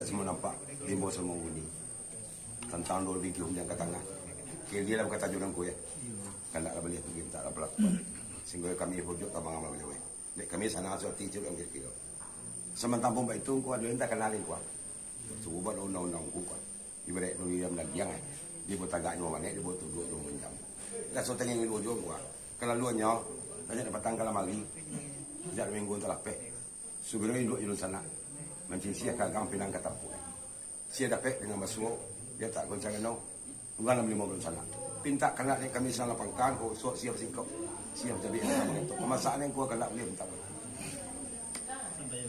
Semua nampak limbo semua bunyi tentang dua video yang kat tengah. Okay, dia lah bukan tajuk aku ya. Kan nak boleh pergi tak ada pelakon. Sehingga kami pujuk tabang amal boleh. Dek kami sana asal teacher yang kira. Sementara pun baik tu ku ada entah kenalin ku. Cuba undang-undang ku ku. Ibarat nu diam dan diang ai. Dia buat tagak dua mana dia buat tu dua menjam. Dah so tengeng dua jom ku. Kalau luanya banyak dapat tanggal mari. Sejak minggu telah pe. Sebenarnya duduk di sana. Macam siapa kagang pinang kata pun. Siapa dapat dengan masuk, dia tak goncang no. Bukan dalam 15 sana. Pinta kena ni kami sana pangkan, ko so siap singkop. Siap jadi untuk pemasakan yang ku akan nak boleh minta. Sampai